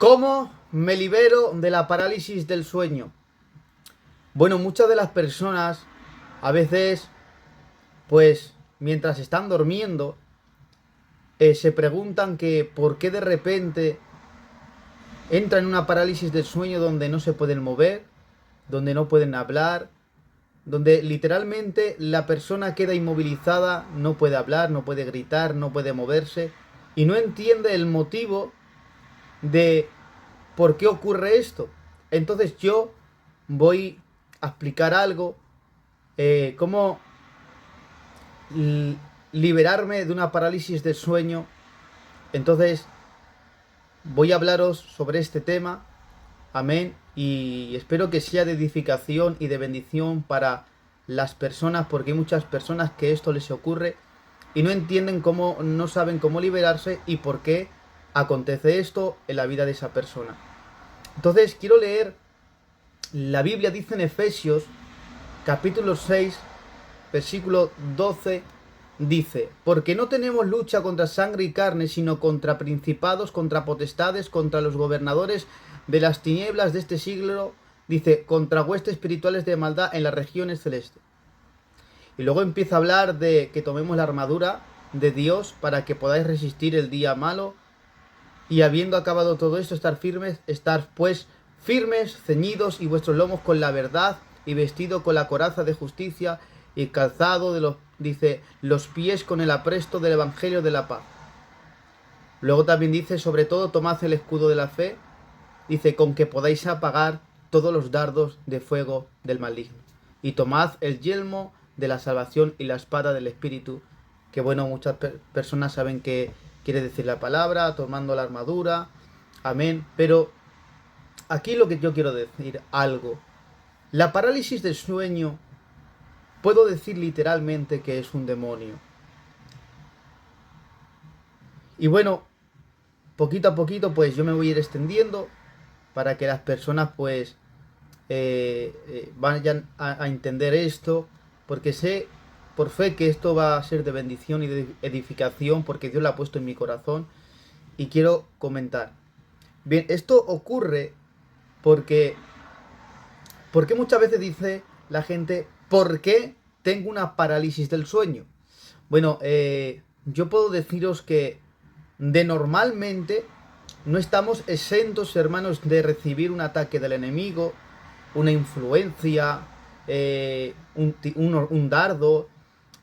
¿Cómo me libero de la parálisis del sueño? Bueno, muchas de las personas a veces, pues, mientras están durmiendo, se preguntan que por qué de repente entran en una parálisis del sueño donde no se pueden mover, donde no pueden hablar, donde literalmente la persona queda inmovilizada, no puede hablar, no puede gritar, no puede moverse y no entiende el motivo de por qué ocurre esto. Entonces yo voy a explicar algo, cómo liberarme de una parálisis del sueño. Entonces voy a hablaros sobre este tema, amén, y espero que sea de edificación y de bendición para las personas, porque hay muchas personas que esto les ocurre y no entienden cómo, no saben cómo liberarse y por qué acontece esto en la vida de esa persona. Entonces quiero leer, la Biblia dice en Efesios capítulo 6, versículo 12, dice: porque no tenemos lucha contra sangre y carne, sino contra principados, contra potestades, contra los gobernadores de las tinieblas de este siglo, dice, contra huestes espirituales de maldad en las regiones celestes. Y luego empieza a hablar de que tomemos la armadura de Dios para que podáis resistir el día malo, y habiendo acabado todo esto, estar firmes, estar pues firmes, ceñidos y vuestros lomos con la verdad, y vestido con la coraza de justicia, y calzado de los, dice, los pies con el apresto del evangelio de la paz. Luego también dice, sobre todo tomad el escudo de la fe, dice, con que podáis apagar todos los dardos de fuego del maligno. Y tomad el yelmo de la salvación y la espada del espíritu, que bueno, muchas personas saben que quiere decir la palabra, tomando la armadura, amén. Pero aquí lo que yo quiero decir algo. La parálisis del sueño, puedo decir literalmente que es un demonio. Y bueno, poquito a poquito pues yo me voy a ir extendiendo para que las personas pues vayan a entender esto, porque sé por fe que esto va a ser de bendición y de edificación, porque Dios lo ha puesto en mi corazón y quiero comentar. Bien, esto ocurre porque muchas veces dice la gente, ¿por qué tengo una parálisis del sueño? Bueno, yo puedo deciros que de normalmente no estamos exentos, hermanos, de recibir un ataque del enemigo, una influencia, un dardo,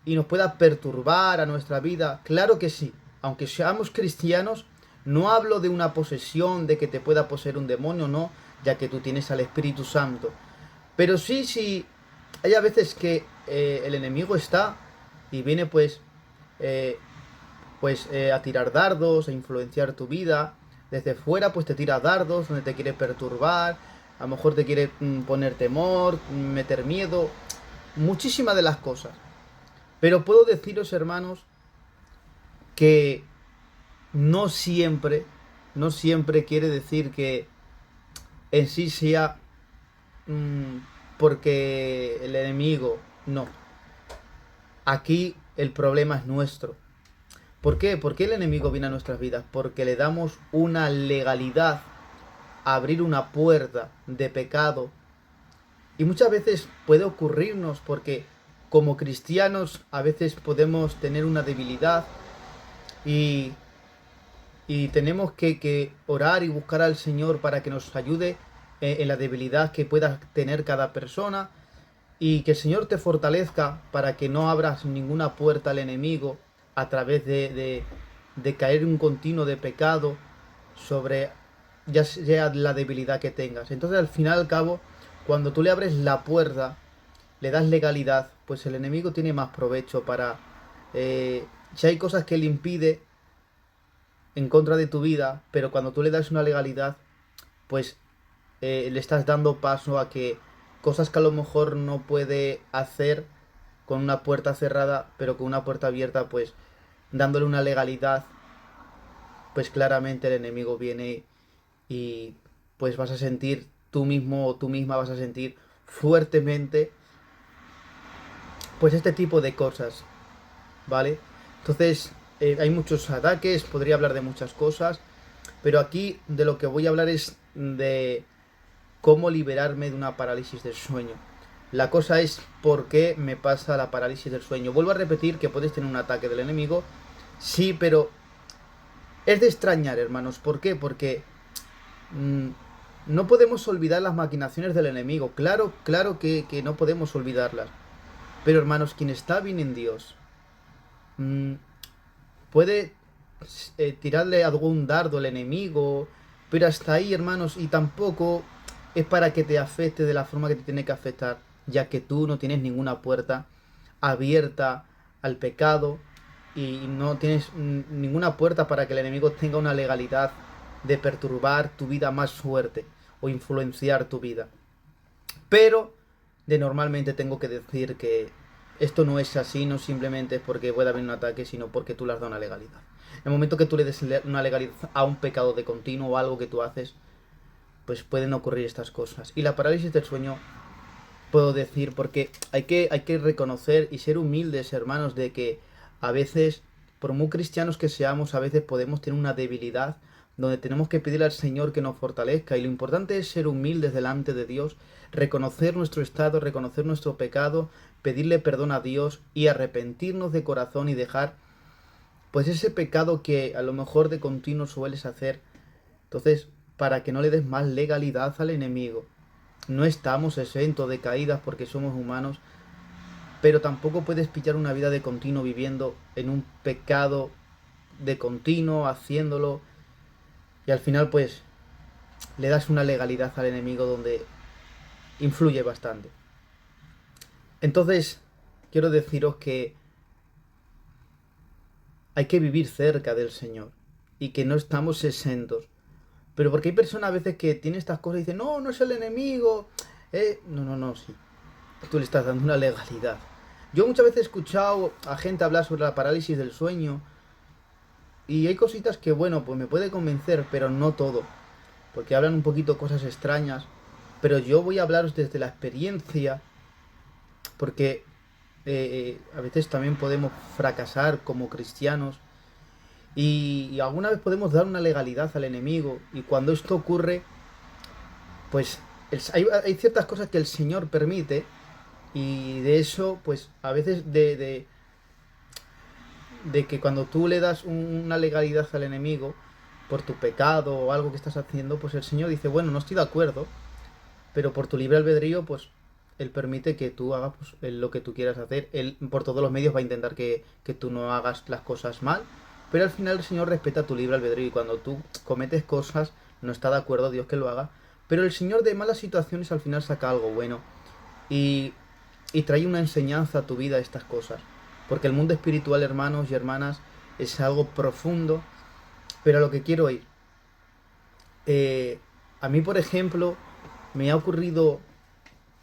y nos pueda perturbar a nuestra vida. Claro que sí, aunque seamos cristianos, no hablo de una posesión, de que te pueda poseer un demonio, no, ya que tú tienes al Espíritu Santo. Pero sí, hay a veces que el enemigo está y viene a tirar dardos, a influenciar tu vida. Desde fuera pues te tira dardos donde te quiere perturbar, a lo mejor te quiere poner temor, meter miedo, muchísimas de las cosas. Pero puedo deciros, hermanos, que no siempre, no siempre quiere decir que en sí sea porque el enemigo, no. Aquí el problema es nuestro. ¿Por qué? ¿Por qué el enemigo viene a nuestras vidas? Porque le damos una legalidad a abrir una puerta de pecado. Y muchas veces puede ocurrirnos porque como cristianos a veces podemos tener una debilidad y, tenemos que orar y buscar al Señor para que nos ayude en la debilidad que pueda tener cada persona, y que el Señor te fortalezca para que no abras ninguna puerta al enemigo a través de caer en un continuo de pecado sobre ya sea la debilidad que tengas. Entonces al final y al cabo, cuando tú le abres la puerta, le das legalidad, pues el enemigo tiene más provecho para... si hay cosas que él impide en contra de tu vida, pero cuando tú le das una legalidad, pues le estás dando paso a que cosas que a lo mejor no puede hacer con una puerta cerrada, pero con una puerta abierta, pues dándole una legalidad, pues claramente el enemigo viene y pues vas a sentir tú mismo o tú misma vas a sentir fuertemente pues este tipo de cosas, ¿vale? Entonces hay muchos ataques, podría hablar de muchas cosas, Pero aquí de lo que voy a hablar es de cómo liberarme de una parálisis del sueño. La cosa es por qué me pasa la parálisis del sueño. Vuelvo a repetir que puedes tener un ataque del enemigo, sí, pero es de extrañar, hermanos. ¿Por qué? Porque no podemos olvidar las maquinaciones del enemigo. Claro, claro que no podemos olvidarlas. Pero, hermanos, quien está bien en Dios mm, puede tirarle algún dardo al enemigo, pero hasta ahí, hermanos, y tampoco es para que te afecte de la forma que te tiene que afectar, ya que tú no tienes ninguna puerta abierta al pecado y no tienes ninguna puerta para que el enemigo tenga una legalidad de perturbar tu vida más fuerte o influenciar tu vida. Pero de normalmente tengo que decir que esto no es así, no simplemente es porque pueda haber un ataque, sino porque tú le has dado una legalidad. En el momento que tú le des una legalidad a un pecado de continuo o algo que tú haces, pues pueden ocurrir estas cosas. Y la parálisis del sueño, puedo decir, porque hay que reconocer y ser humildes, hermanos, de que a veces, por muy cristianos que seamos, a veces podemos tener una debilidad donde tenemos que pedir al Señor que nos fortalezca. Y lo importante es ser humildes delante de Dios, reconocer nuestro estado, reconocer nuestro pecado, pedirle perdón a Dios y arrepentirnos de corazón y dejar pues ese pecado que a lo mejor de continuo sueles hacer. Entonces, para que no le des más legalidad al enemigo. No estamos exentos de caídas porque somos humanos, pero tampoco puedes pillar una vida de continuo viviendo en un pecado de continuo, haciéndolo, y al final pues le das una legalidad al enemigo donde influye bastante. Entonces, quiero deciros que hay que vivir cerca del Señor y que no estamos exentos. Pero porque hay personas a veces que tienen estas cosas y dicen, no, no es el enemigo. No, sí. Tú le estás dando una legalidad. Yo muchas veces he escuchado a gente hablar sobre la parálisis del sueño y hay cositas que, bueno, pues me puede convencer, pero no todo. Porque hablan un poquito cosas extrañas. Pero yo voy a hablaros desde la experiencia, porque a veces también podemos fracasar como cristianos y alguna vez podemos dar una legalidad al enemigo. Y cuando esto ocurre, pues hay ciertas cosas que el Señor permite y de eso, pues a veces de que cuando tú le das una legalidad al enemigo por tu pecado o algo que estás haciendo, pues el Señor dice, bueno, no estoy de acuerdo, pero por tu libre albedrío, pues Él permite que tú hagas pues, lo que tú quieras hacer. Él por todos los medios va a intentar que tú no hagas las cosas mal, pero al final el Señor respeta tu libre albedrío y cuando tú cometes cosas, no está de acuerdo Dios que lo haga, pero el Señor de malas situaciones al final saca algo bueno y, y trae una enseñanza a tu vida estas cosas. Porque el mundo espiritual, hermanos y hermanas, es algo profundo, pero a lo que quiero ir. A mí, por ejemplo, me ha ocurrido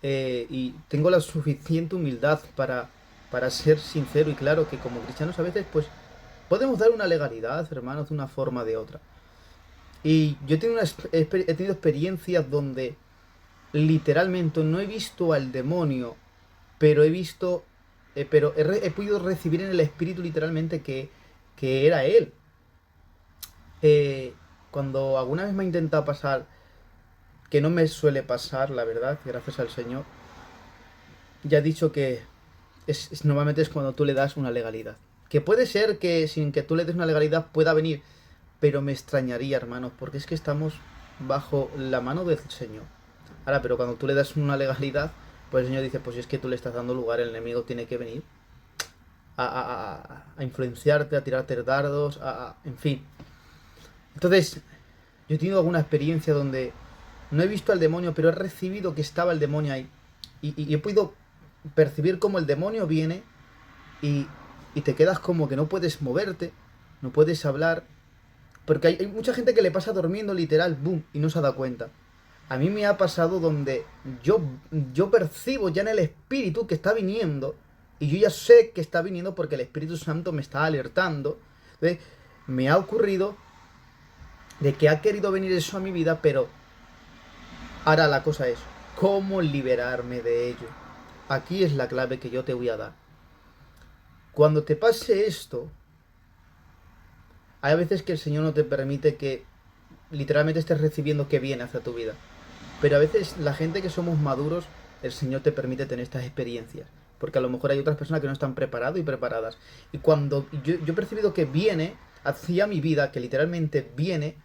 y tengo la suficiente humildad para ser sincero y claro que como cristianos a veces pues podemos dar una legalidad, hermanos, de una forma o de otra. Y yo he tenido experiencias donde literalmente no he visto al demonio, pero he visto, he podido recibir en el espíritu literalmente que era él. Eh, Cuando alguna vez me ha intentado pasar, que no me suele pasar, la verdad, gracias al Señor, ya he dicho que normalmente es cuando tú le das una legalidad. Que puede ser que sin que tú le des una legalidad pueda venir, pero me extrañaría, hermanos, porque es que estamos bajo la mano del Señor. Ahora, pero cuando tú le das una legalidad, pues el Señor dice, pues si es que tú le estás dando lugar, el enemigo tiene que venir a influenciarte, a tirarte dardos, en fin. Entonces, yo he tenido alguna experiencia donde no he visto al demonio, pero he recibido que estaba el demonio ahí. Y he podido percibir cómo el demonio viene y, y te quedas como que no puedes moverte, no puedes hablar. Porque hay mucha gente que le pasa durmiendo literal, boom, y no se da cuenta. A mí me ha pasado donde yo percibo ya en el espíritu que está viniendo. Y yo ya sé que está viniendo porque el Espíritu Santo me está alertando. Entonces, me ha ocurrido de que ha querido venir eso a mi vida, pero ahora la cosa es, ¿cómo liberarme de ello? Aquí es la clave que yo te voy a dar. Cuando te pase esto, hay veces que el Señor no te permite que literalmente estés recibiendo que viene hacia tu vida. Pero a veces la gente que somos maduros, el Señor te permite tener estas experiencias. Porque a lo mejor hay otras personas que no están preparados y preparadas. Y cuando yo he percibido que viene hacia mi vida, que literalmente viene,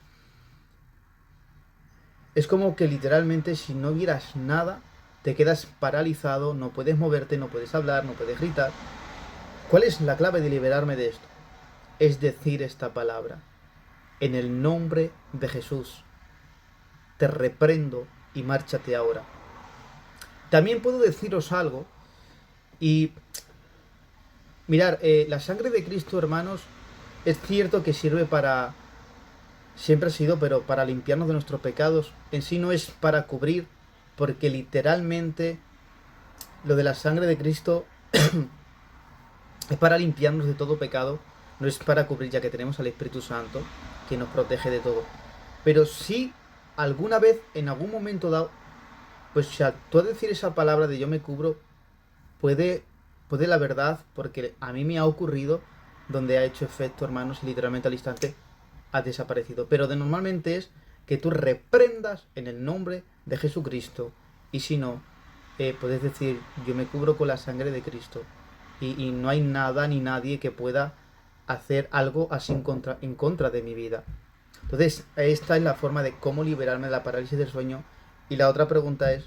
es como que literalmente si no vieras nada, te quedas paralizado, no puedes moverte, no puedes hablar, no puedes gritar. ¿Cuál es la clave de liberarme de esto? Es decir esta palabra. En el nombre de Jesús, te reprendo y márchate ahora. También puedo deciros algo y mirar, la sangre de Cristo, hermanos, es cierto que sirve para, siempre ha sido, pero para limpiarnos de nuestros pecados. En sí no es para cubrir, porque literalmente lo de la sangre de Cristo es para limpiarnos de todo pecado, no es para cubrir, ya que tenemos al Espíritu Santo que nos protege de todo. Pero si alguna vez, en algún momento dado, pues o sea, tú a decir esa palabra de yo me cubro, puede la verdad, porque a mí me ha ocurrido donde ha hecho efecto, hermanos, y literalmente al instante ha desaparecido. Pero de normalmente es que tú reprendas en el nombre de Jesucristo, y si no, puedes decir yo me cubro con la sangre de Cristo, y no hay nada ni nadie que pueda hacer algo así en contra de mi vida. Entonces, esta es la forma de cómo liberarme de la parálisis del sueño. Y la otra pregunta es,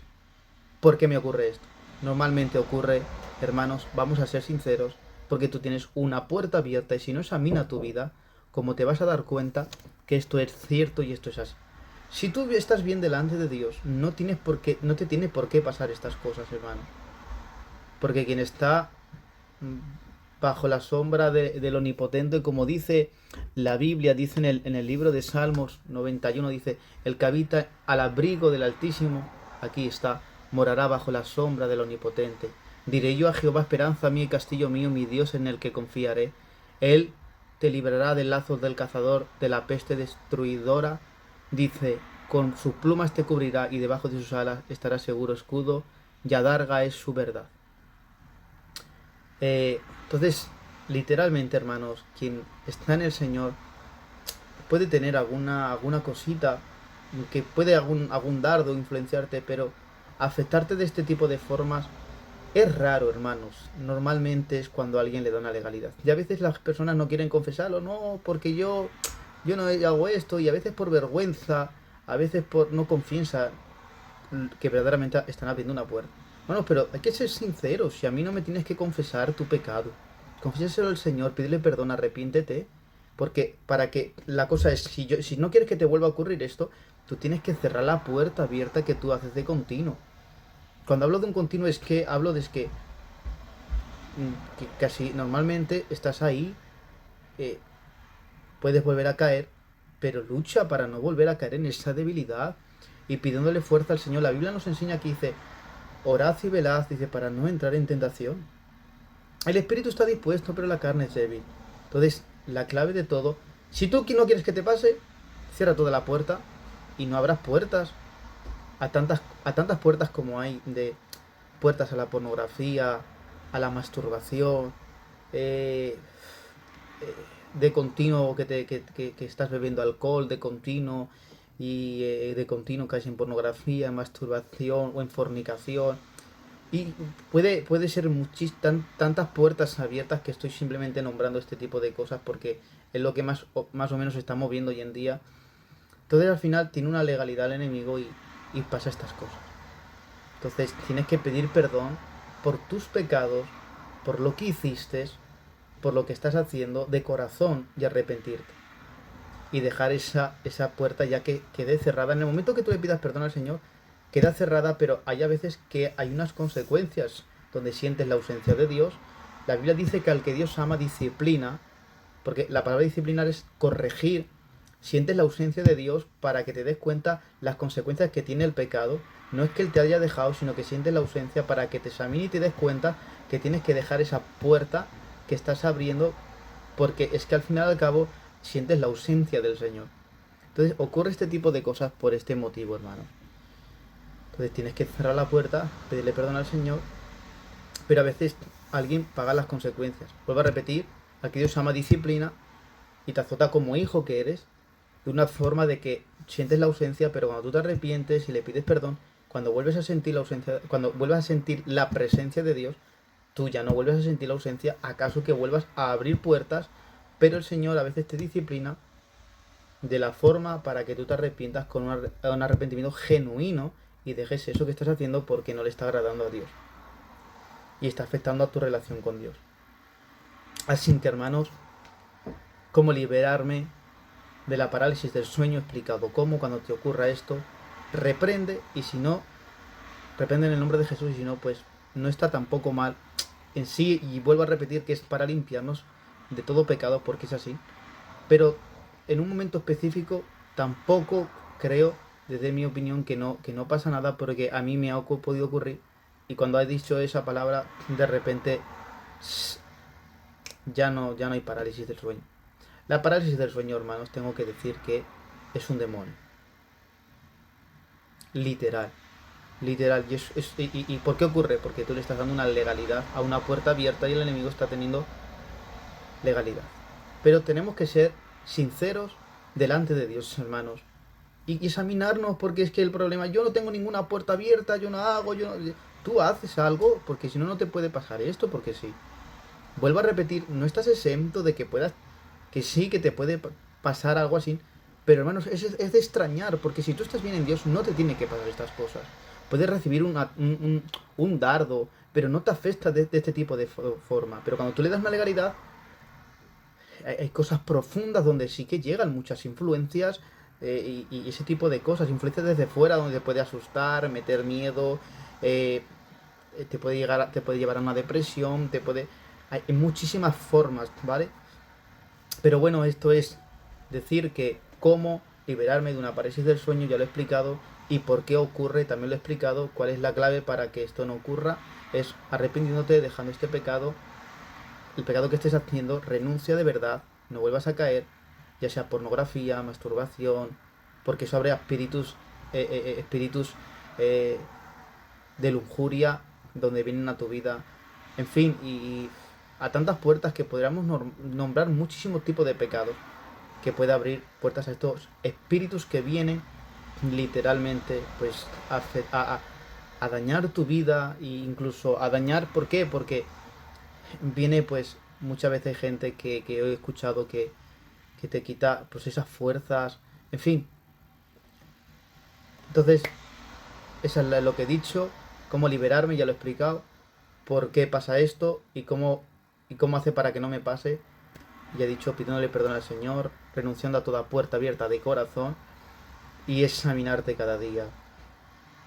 ¿por qué me ocurre esto? Normalmente ocurre, hermanos, vamos a ser sinceros, porque tú tienes una puerta abierta y si no examina tu vida, como te vas a dar cuenta que esto es cierto y esto es así. Si tú estás bien delante de Dios, no te tiene por qué pasar estas cosas, hermano. Porque quien está bajo la sombra del Omnipotente, como dice la Biblia, dice en el libro de Salmos 91, dice, el que habita al abrigo del Altísimo, aquí está, morará bajo la sombra del Omnipotente. Diré yo a Jehová, esperanza mía y castillo mío, mi Dios en el que confiaré. Él te librará del lazo del cazador, de la peste destruidora. Dice, con sus plumas te cubrirá y debajo de sus alas estará seguro escudo, y adarga es su verdad. Entonces, literalmente, hermanos, quien está en el Señor puede tener alguna cosita que puede algún dardo influenciarte, pero afectarte de este tipo de formas es raro, hermanos. Normalmente es cuando a alguien le da una legalidad. Y a veces las personas no quieren confesarlo, no, porque yo no hago esto, y a veces por vergüenza, a veces por no confianza que verdaderamente están abriendo una puerta. Bueno, pero hay que ser sinceros. Si a mí no me tienes que confesar tu pecado, confiésaselo al Señor, pídele perdón, arrepiéntete. Porque para que la cosa es, si no quieres que te vuelva a ocurrir esto, tú tienes que cerrar la puerta abierta que tú haces de continuo. Cuando hablo de un continuo es que hablo de que casi normalmente estás ahí, puedes volver a caer, pero lucha para no volver a caer en esa debilidad y pidiéndole fuerza al Señor. La Biblia nos enseña que dice, orad y velad, dice, para no entrar en tentación. El espíritu está dispuesto, pero la carne es débil. Entonces, la clave de todo, si tú no quieres que te pase, cierra toda la puerta y no abras puertas a tantas puertas como hay, de puertas a la pornografía, a la masturbación, de continuo que estás bebiendo alcohol, de continuo, y de continuo caes en pornografía, en masturbación o en fornicación. Y puede ser tantas puertas abiertas que estoy simplemente nombrando este tipo de cosas porque es lo que más o menos estamos viendo hoy en día. Entonces al final tiene una legalidad el enemigo y pasa estas cosas. Entonces tienes que pedir perdón por tus pecados, por lo que hiciste, por lo que estás haciendo de corazón y arrepentirte. Y dejar esa puerta ya que quede cerrada. En el momento que tú le pidas perdón al Señor, queda cerrada, pero hay a veces que hay unas consecuencias donde sientes la ausencia de Dios. La Biblia dice que al que Dios ama disciplina, porque la palabra disciplinar es corregir. Sientes la ausencia de Dios para que te des cuenta las consecuencias que tiene el pecado. No es que Él te haya dejado, sino que sientes la ausencia para que te examine y te des cuenta que tienes que dejar esa puerta que estás abriendo, porque es que al final y al cabo sientes la ausencia del Señor. Entonces ocurre este tipo de cosas por este motivo, hermano. Entonces tienes que cerrar la puerta, pedirle perdón al Señor, pero a veces alguien paga las consecuencias. Vuelvo a repetir, al que Dios ama disciplina y te azota como hijo que eres, de una forma de que sientes la ausencia, pero cuando tú te arrepientes y le pides perdón, cuando vuelves a sentir la ausencia, cuando vuelves a sentir la presencia de Dios, tú ya no vuelves a sentir la ausencia, acaso que vuelvas a abrir puertas, pero el Señor a veces te disciplina de la forma para que tú te arrepientas con un arrepentimiento genuino y dejes eso que estás haciendo porque no le está agradando a Dios y está afectando a tu relación con Dios. Así que, hermanos, cómo liberarme de la parálisis del sueño, explicado cómo cuando te ocurra esto, reprende, y si no, reprende en el nombre de Jesús, y si no, pues no está tampoco mal en sí, y vuelvo a repetir que es para limpiarnos de todo pecado, porque es así, pero en un momento específico tampoco creo, desde mi opinión, que no pasa nada, porque a mí me ha podido ocurrir, y cuando has dicho esa palabra, de repente ya no hay parálisis del sueño. La parálisis del sueño, hermanos, tengo que decir que es un demonio. Literal. Literal. ¿Y por qué ocurre? Porque tú le estás dando una legalidad a una puerta abierta y el enemigo está teniendo legalidad. Pero tenemos que ser sinceros delante de Dios, hermanos. Y examinarnos, porque es que el problema, yo no tengo ninguna puerta abierta, yo no hago, tú haces algo, porque si no, no te puede pasar esto, porque sí. Vuelvo a repetir, no estás exento de que puedas, que sí, que te puede pasar algo así, pero hermanos, es de extrañar, porque si tú estás bien en Dios, no te tiene que pasar estas cosas. Puedes recibir un dardo, pero no te afecta de este tipo de forma. Pero cuando tú le das una legalidad, hay cosas profundas donde sí que llegan muchas influencias y ese tipo de cosas, influencias desde fuera donde te puede asustar, meter miedo, te puede llevar a una depresión, hay muchísimas formas, ¿vale? Pero bueno, esto es decir que cómo liberarme de una parálisis del sueño, ya lo he explicado, y por qué ocurre, también lo he explicado, cuál es la clave para que esto no ocurra, es arrepintiéndote, dejando este pecado, el pecado que estés haciendo, renuncia de verdad, no vuelvas a caer, ya sea pornografía, masturbación, porque eso abre espíritus eh, de lujuria donde vienen a tu vida, en fin, y a tantas puertas que podríamos nombrar muchísimos tipos de pecados que puede abrir puertas a estos espíritus que vienen literalmente pues a dañar tu vida e incluso a dañar, ¿por qué? Porque viene pues muchas veces gente que he escuchado que te quita pues esas fuerzas, en fin. Entonces, eso es lo que he dicho, cómo liberarme, ya lo he explicado, por qué pasa esto y cómo hace para que no me pase. Ya he dicho, pidiéndole perdón al Señor, renunciando a toda puerta abierta de corazón y examinarte cada día.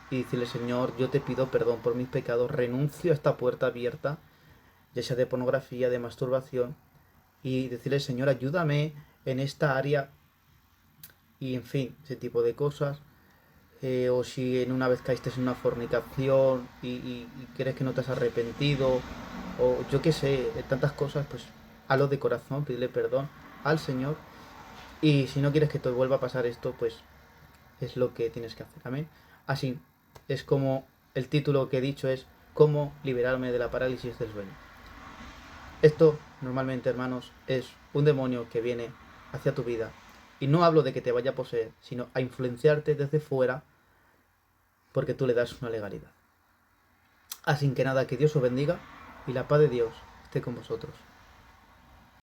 Y decirle, Señor, yo te pido perdón por mis pecados, renuncio a esta puerta abierta, ya sea de pornografía, de masturbación, y decirle, Señor, ayúdame en esta área y en fin, ese tipo de cosas. O si en una vez caíste en una fornicación y crees que no te has arrepentido, o yo qué sé, tantas cosas, pues hazlo de corazón, pídele perdón al Señor. Y si no quieres que te vuelva a pasar esto, pues es lo que tienes que hacer. Amén. Así es como el título que he dicho es cómo liberarme de la parálisis del sueño. Esto normalmente, hermanos, es un demonio que viene hacia tu vida. Y no hablo de que te vaya a poseer, sino a influenciarte desde fuera porque tú le das una legalidad. Así que nada, que Dios os bendiga y la paz de Dios esté con vosotros.